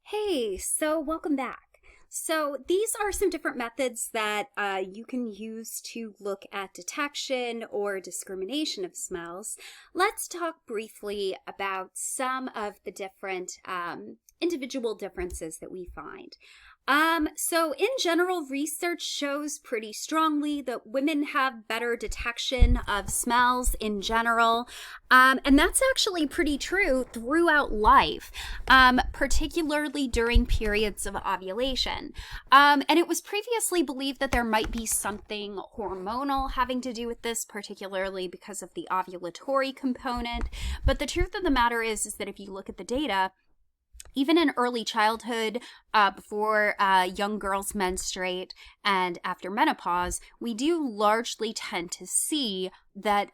Hey, so welcome back. So these are some different methods that you can use to look at detection or discrimination of smells. Let's talk briefly about some of the different individual differences that we find. So in general, research shows pretty strongly that women have better detection of smells in general. And that's actually pretty true throughout life, particularly during periods of ovulation. And it was previously believed that there might be something hormonal having to do with this, particularly because of the ovulatory component. But the truth of the matter is that if you look at the data, even in early childhood, before young girls menstruate and after menopause, we do largely tend to see that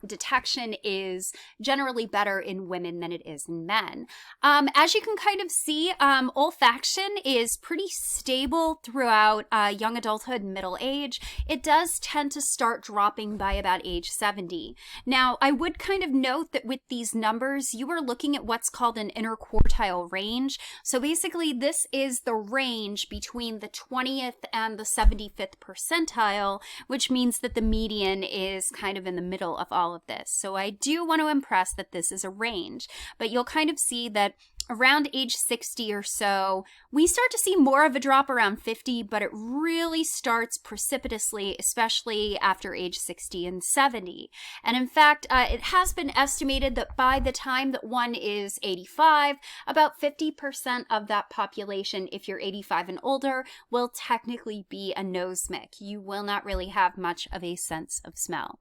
detection is generally better in women than it is in men. As you can kind of see, olfaction is pretty stable throughout young adulthood and middle age. It does tend to start dropping by about age 70. Now, I would kind of note that with these numbers, you are looking at what's called an interquartile range. So basically, this is the range between the 20th and the 75th percentile, which means that the median is kind of in the middle of all of this. So I do want to impress that this is a range, but you'll kind of see that around age 60 or so, we start to see more of a drop around 50, but it really starts precipitously, especially after age 60 and 70. And in fact, it has been estimated that by the time that one is 85, about 50% of that population, if you're 85 and older, will technically be a nose mick. You will not really have much of a sense of smell.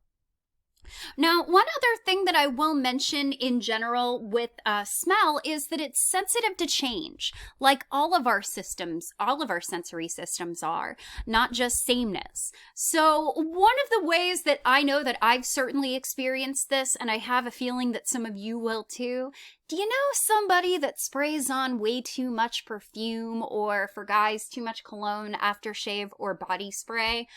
Now, one other thing that I will mention in general with smell is that it's sensitive to change, like all of our systems, all of our sensory systems are, not just sameness. So one of the ways that I know that I've certainly experienced this, and I have a feeling that some of you will too, do you know somebody that sprays on way too much perfume, or for guys, too much cologne, aftershave, or body spray?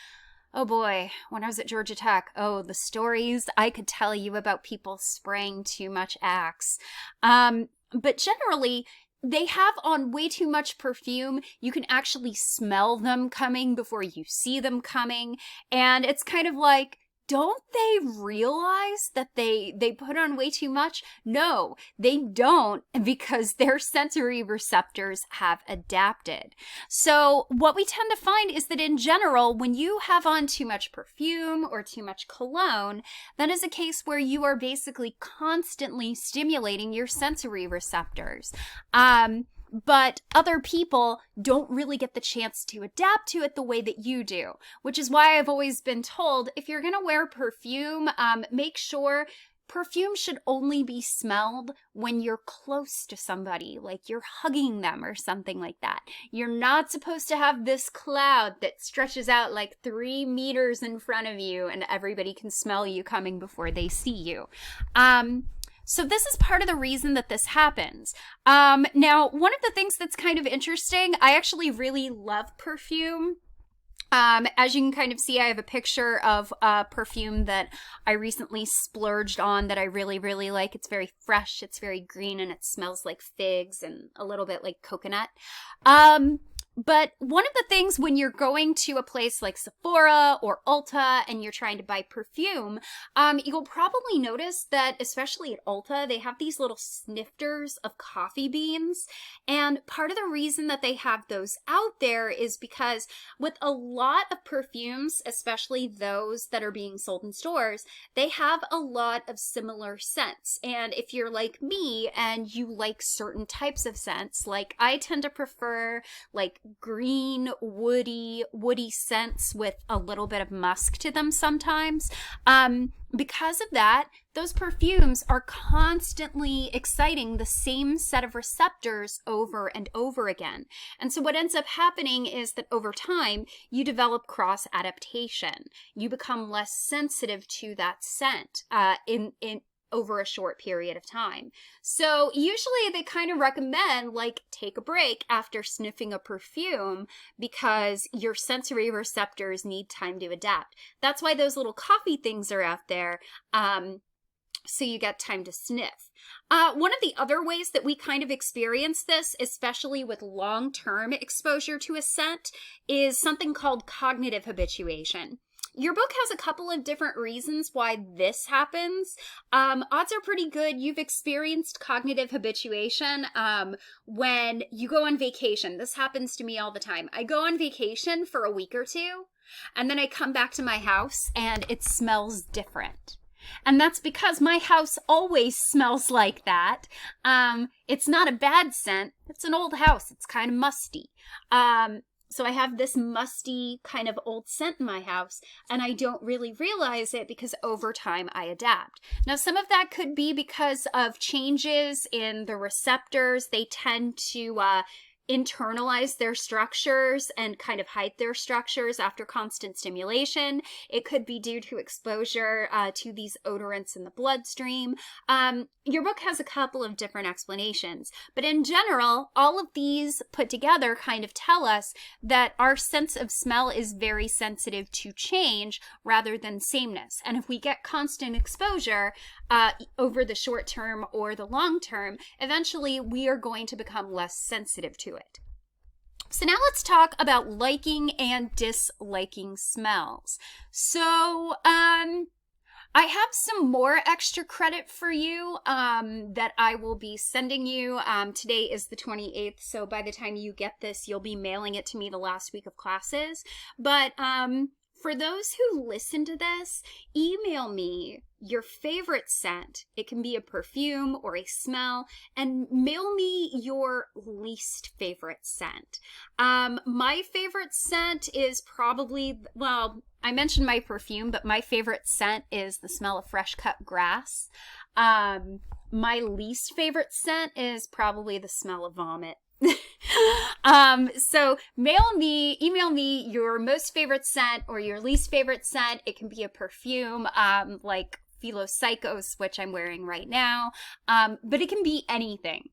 Oh boy, when I was at Georgia Tech, the stories I could tell you about people spraying too much Axe. But generally, they have on way too much perfume. You can actually smell them coming before you see them coming. And it's kind of like, don't they realize that they put on way too much? No, they don't, because their sensory receptors have adapted. So what we tend to find is that in general, when you have on too much perfume or too much cologne, that is a case where you are basically constantly stimulating your sensory receptors. But other people don't really get the chance to adapt to it the way that you do, which is why I've always been told if you're going to wear perfume, make sure perfume should only be smelled when you're close to somebody, like you're hugging them or something like that. You're not supposed to have this cloud that stretches out like 3 meters in front of you and everybody can smell you coming before they see you. So this is part of the reason that this happens. Now, one of the things that's kind of interesting, I actually really love perfume. As you can kind of see, I have a picture of perfume that I recently splurged on that I really, really like. It's very fresh, it's very green, and it smells like figs and a little bit like coconut. But one of the things when you're going to a place like Sephora or Ulta and you're trying to buy perfume, you'll probably notice that, especially at Ulta, they have these little snifters of coffee beans. And part of the reason that they have those out there is because with a lot of perfumes, especially those that are being sold in stores, they have a lot of similar scents. And if you're like me and you like certain types of scents, like I tend to prefer like green, woody scents with a little bit of musk to them sometimes. Because of that, those perfumes are constantly exciting the same set of receptors over and over again. And so what ends up happening is that over time, you develop cross adaptation. You become less sensitive to that scent over a short period of time. So usually they kind of recommend like take a break after sniffing a perfume because your sensory receptors need time to adapt. That's why those little coffee things are out there. so you get time to sniff. One of the other ways that we kind of experience this, especially with long-term exposure to a scent, is something called cognitive habituation. Your book has a couple of different reasons why this happens. Odds are pretty good you've experienced cognitive habituation when you go on vacation. This happens to me all the time. I go on vacation for a week or two, and then I come back to my house and it smells different. And that's because my house always smells like that. It's not a bad scent. It's an old house. It's kind of musty. So I have this musty kind of old scent in my house, and I don't really realize it because over time I adapt. Now, some of that could be because of changes in the receptors. They tend to internalize their structures and kind of hide their structures after constant stimulation. It could be due to exposure to these odorants in the bloodstream. Your book has a couple of different explanations, but in general, all of these put together kind of tell us that our sense of smell is very sensitive to change rather than sameness. And if we get constant exposure over the short term or the long term, eventually we are going to become less sensitive to it. So now let's talk about liking and disliking smells. So, I have some more extra credit for you that I will be sending you. Today is the 28th, so by the time you get this, you'll be mailing it to me the last week of classes. But for those who listen to this, email me your favorite scent. It can be a perfume or a smell, and mail me your least favorite scent. My favorite scent is probably, well, I mentioned my perfume, but my favorite scent is the smell of fresh cut grass. My least favorite scent is probably the smell of vomit. So email me your most favorite scent or your least favorite scent. It can be a perfume, like Philopsychos, which I'm wearing right now. But it can be anything.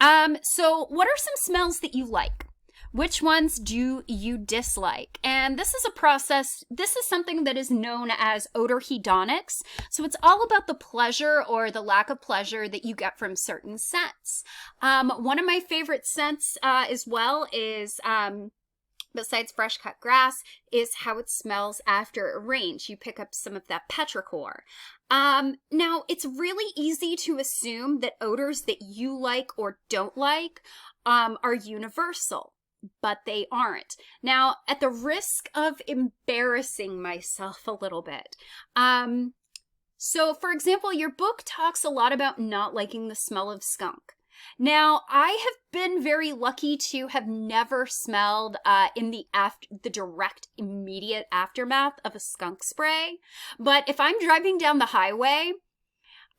So what are some smells that you like? Which ones do you dislike? And this is a process, this is something that is known as odor hedonics. So it's all about the pleasure or the lack of pleasure that you get from certain scents. One of my favorite scents as well is, besides fresh cut grass, is how it smells after it rains. You pick up some of that petrichor. Now, it's really easy to assume that odors that you like or don't like are universal. But they aren't. Now, at the risk of embarrassing myself a little bit, so for example, your book talks a lot about not liking the smell of skunk. Now, I have been very lucky to have never smelled in the direct, immediate aftermath of a skunk spray, but if I'm driving down the highway,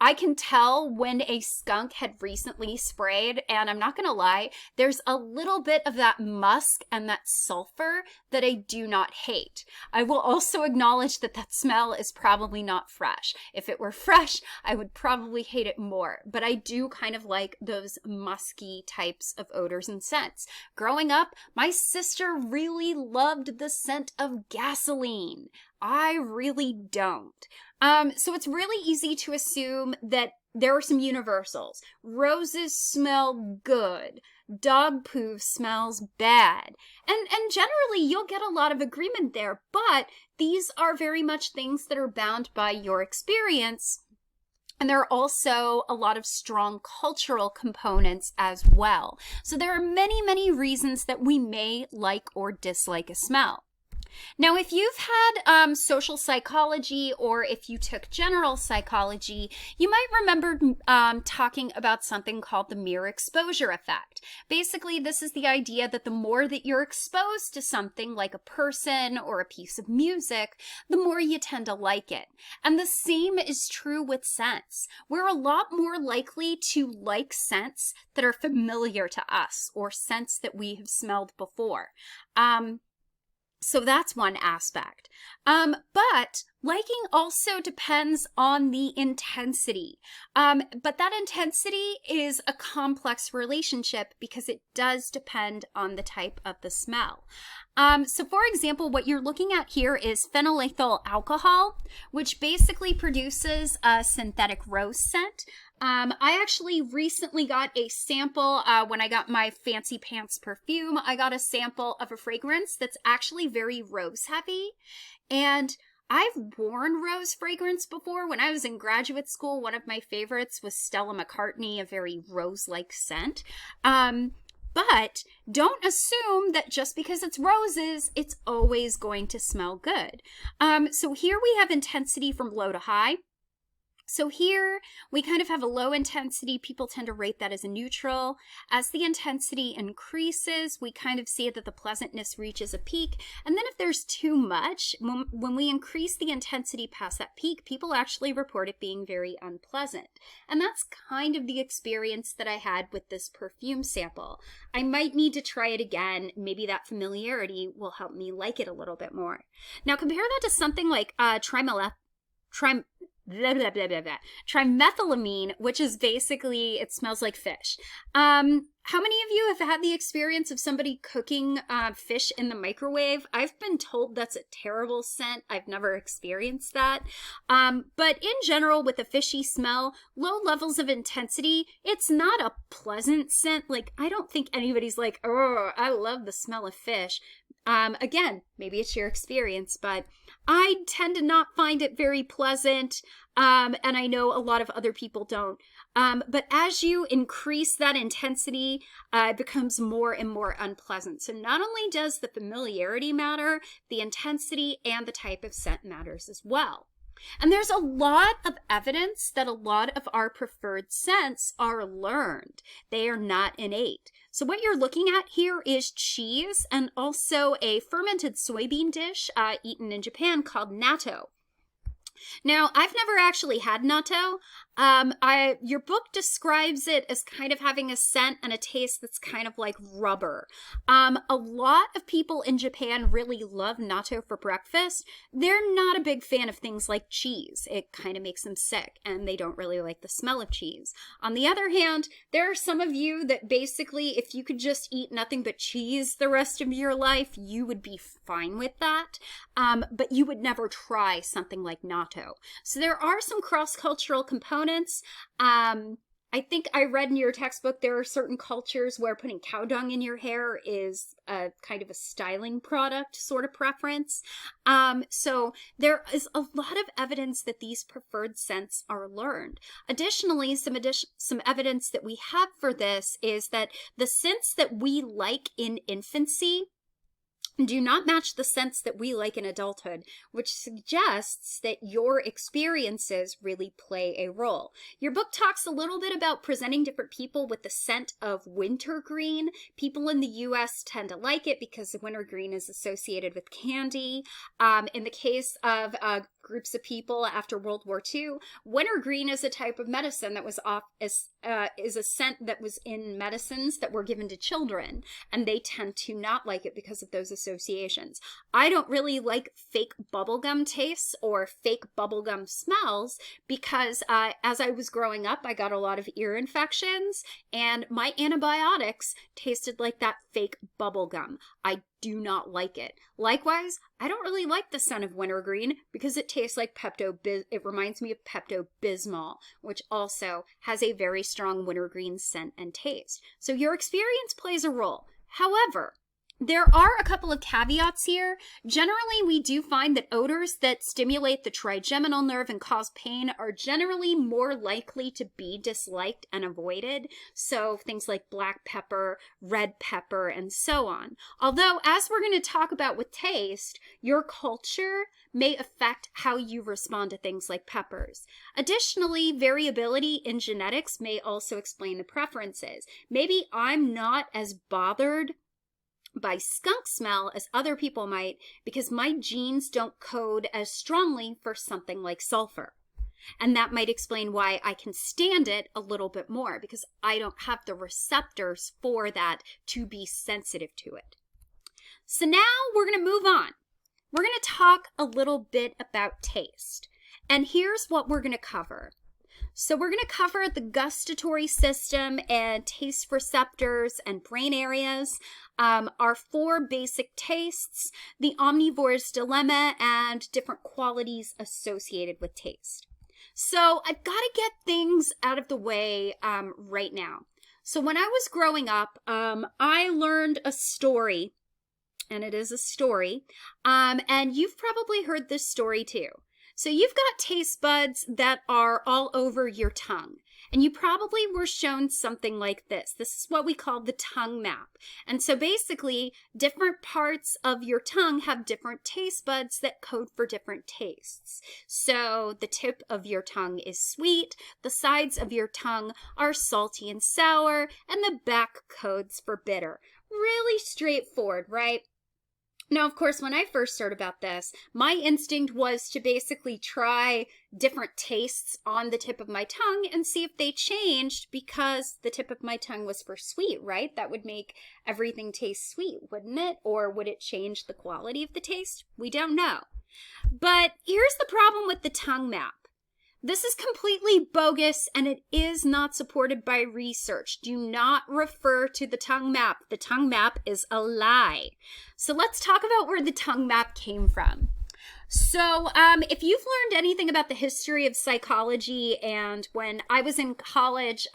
I can tell when a skunk had recently sprayed, and I'm not gonna lie, there's a little bit of that musk and that sulfur that I do not hate. I will also acknowledge that that smell is probably not fresh. If it were fresh, I would probably hate it more, but I do kind of like those musky types of odors and scents. Growing up, my sister really loved the scent of gasoline. I really don't. So it's really easy to assume that there are some universals. Roses smell good. Dog poo smells bad. And generally you'll get a lot of agreement there, but these are very much things that are bound by your experience. And there are also a lot of strong cultural components as well. So there are many, many reasons that we may like or dislike a smell. Now, if you've had social psychology or if you took general psychology, you might remember talking about something called the mere exposure effect. Basically, this is the idea that the more that you're exposed to something like a person or a piece of music, the more you tend to like it. And the same is true with scents. We're a lot more likely to like scents that are familiar to us or scents that we have smelled before. So that's one aspect. But liking also depends on the intensity. But that intensity is a complex relationship because it does depend on the type of the smell. So for example, what you're looking at here is phenylethyl alcohol, which basically produces a synthetic rose scent. I actually recently got a sample when I got my Fancy Pants perfume. I got a sample of a fragrance that's actually very rose heavy. And I've worn rose fragrance before. When I was in graduate school, one of my favorites was Stella McCartney, a very rose-like scent. But don't assume that just because it's roses, it's always going to smell good. So here we have intensity from low to high. So here we kind of have a low intensity. People tend to rate that as a neutral. As the intensity increases, we kind of see that the pleasantness reaches a peak. And then if there's too much, when we increase the intensity past that peak, people actually report it being very unpleasant. And that's kind of the experience that I had with this perfume sample. I might need to try it again. Maybe that familiarity will help me like it a little bit more. Now compare that to something like trimethylamine, which is basically, it smells like fish. How many of you have had the experience of somebody cooking fish in the microwave? I've been told that's a terrible scent. I've never experienced that. But in general, with a fishy smell, low levels of intensity, it's not a pleasant scent. Like, I don't think anybody's like, oh, I love the smell of fish. Again, maybe it's your experience, but I tend to not find it very pleasant, and I know a lot of other people don't. But as you increase that intensity, it becomes more and more unpleasant. So not only does the familiarity matter, the intensity and the type of scent matters as well. And there's a lot of evidence that a lot of our preferred scents are learned. They are not innate. So what you're looking at here is cheese and also a fermented soybean dish eaten in Japan called natto. Now, I've never actually had natto. Your book describes it as kind of having a scent and a taste that's kind of like rubber. A lot of people in Japan really love natto for breakfast. They're not a big fan of things like cheese. It kind of makes them sick, and they don't really like the smell of cheese. On the other hand, there are some of you that basically, if you could just eat nothing but cheese the rest of your life, you would be fine with that. But you would never try something like natto. So there are some cross-cultural components. I think I read in your textbook there are certain cultures where putting cow dung in your hair is a kind of a styling product sort of preference. So there is a lot of evidence that these preferred scents are learned. Additionally, some evidence that we have for this is that the scents that we like in infancy do not match the scents that we like in adulthood, which suggests that your experiences really play a role. Your book talks a little bit about presenting different people with the scent of wintergreen. People in the US tend to like it because wintergreen is associated with candy. In the case of groups of people after World War II, wintergreen is a type of medicine that was is a scent that was in medicines that were given to children, and they tend to not like it because of those associations. I don't really like fake bubblegum tastes or fake bubblegum smells because as I was growing up, I got a lot of ear infections, and my antibiotics tasted like that fake bubblegum. I do not like it. Likewise, I don't really like the scent of wintergreen because it tastes like it reminds me of Pepto-Bismol, which also has a very strong wintergreen scent and taste. So your experience plays a role. However, there are a couple of caveats here. Generally, we do find that odors that stimulate the trigeminal nerve and cause pain are generally more likely to be disliked and avoided. So things like black pepper, red pepper, and so on. Although, as we're going to talk about with taste, your culture may affect how you respond to things like peppers. Additionally, variability in genetics may also explain the preferences. Maybe I'm not as bothered by skunk smell as other people might because my genes don't code as strongly for something like sulfur. And that might explain why I can stand it a little bit more because I don't have the receptors for that to be sensitive to it. So now we're going to move on. We're going to talk a little bit about taste. And here's what we're going to cover. So we're going to cover the gustatory system and taste receptors and brain areas, our 4 basic tastes, the omnivore's dilemma, and different qualities associated with taste. So I've got to get things out of the way right now. So when I was growing up, I learned a story, and it is a story, and you've probably heard this story too. So you've got taste buds that are all over your tongue, and you probably were shown something like this. This is what we call the tongue map. And so basically, different parts of your tongue have different taste buds that code for different tastes. So the tip of your tongue is sweet, the sides of your tongue are salty and sour, and the back codes for bitter. Really straightforward, right? Now, of course, when I first heard about this, my instinct was to basically try different tastes on the tip of my tongue and see if they changed because the tip of my tongue was for sweet, right? That would make everything taste sweet, wouldn't it? Or would it change the quality of the taste? We don't know. But here's the problem with the tongue map. This is completely bogus and it is not supported by research. Do not refer to the tongue map. The tongue map is a lie. So let's talk about where the tongue map came from. So if you've learned anything about the history of psychology, and when I was in college,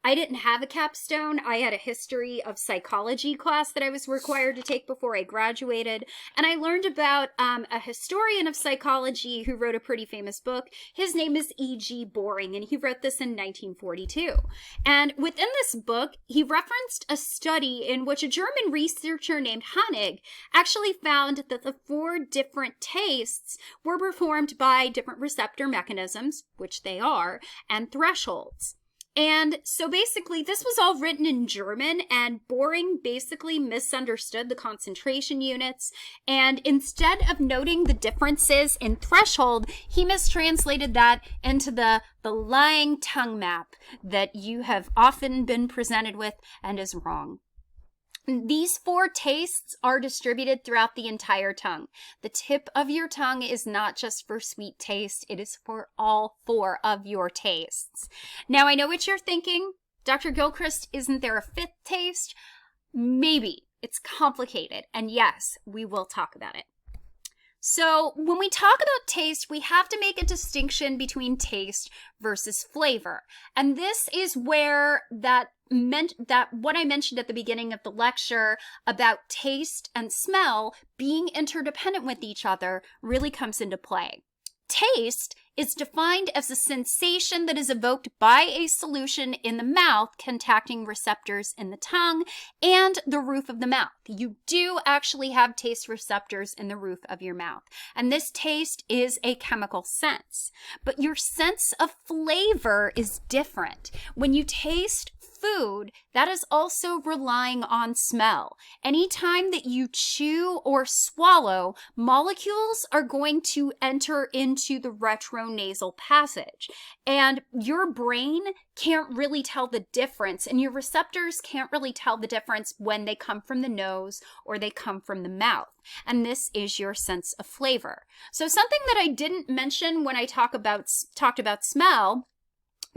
I didn't have a capstone. I had a history of psychology class that I was required to take before I graduated. And I learned about a historian of psychology who wrote a pretty famous book. His name is E.G. Boring, and he wrote this in 1942. And within this book, he referenced a study in which a German researcher named Honig actually found that the 4 different tastes were performed by different receptor mechanisms, which they are, and thresholds. And so basically, this was all written in German, and Boring basically misunderstood the concentration units. And instead of noting the differences in threshold, he mistranslated that into the lying tongue map that you have often been presented with and is wrong. These 4 tastes are distributed throughout the entire tongue. The tip of your tongue is not just for sweet taste, it is for all 4 of your tastes. Now, I know what you're thinking. Dr. Gilchrist, isn't there a 5th taste? Maybe. It's complicated. And yes, we will talk about it. So when we talk about taste, we have to make a distinction between taste versus flavor. And this is where what I mentioned at the beginning of the lecture about taste and smell being interdependent with each other really comes into play. Taste is defined as a sensation that is evoked by a solution in the mouth contacting receptors in the tongue and the roof of the mouth. You do actually have taste receptors in the roof of your mouth, and this taste is a chemical sense. But your sense of flavor is different. When you taste food, that is also relying on smell. Anytime that you chew or swallow, molecules are going to enter into the retronasal passage. And your brain can't really tell the difference, and your receptors can't really tell the difference when they come from the nose or they come from the mouth. And this is your sense of flavor. So something that I didn't mention when I talked about smell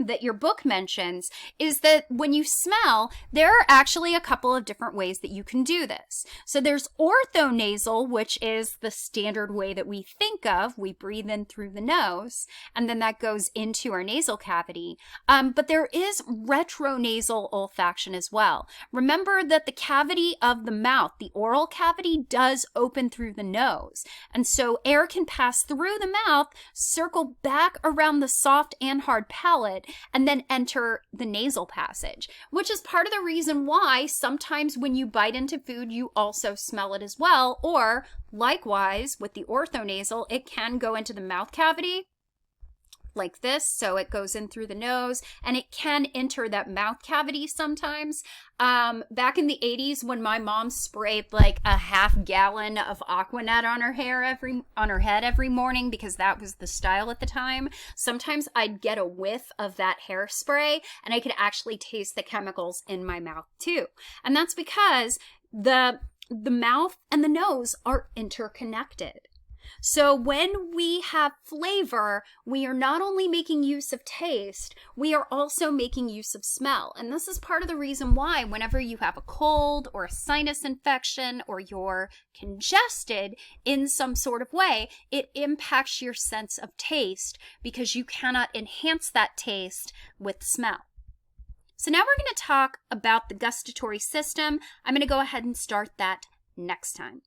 that your book mentions is that when you smell, there are actually a couple of different ways that you can do this. So there's orthonasal, which is the standard way that we think of. We breathe in through the nose, and then that goes into our nasal cavity. But there is retronasal olfaction as well. Remember that the cavity of the mouth, the oral cavity, does open through the nose. And so air can pass through the mouth, circle back around the soft and hard palate, and then enter the nasal passage, which is part of the reason why sometimes when you bite into food, you also smell it as well. Or likewise, with the orthonasal, it can go into the mouth cavity like this. So it goes in through the nose and it can enter that mouth cavity sometimes. Back in the 80s, when my mom sprayed like a half gallon of Aquanet on her head every morning, because that was the style at the time, sometimes I'd get a whiff of that hairspray and I could actually taste the chemicals in my mouth too. And that's because the the mouth and the nose are interconnected. So when we have flavor, we are not only making use of taste, we are also making use of smell. And this is part of the reason why whenever you have a cold or a sinus infection or you're congested in some sort of way, it impacts your sense of taste because you cannot enhance that taste with smell. So now we're going to talk about the gustatory system. I'm going to go ahead and start that next time.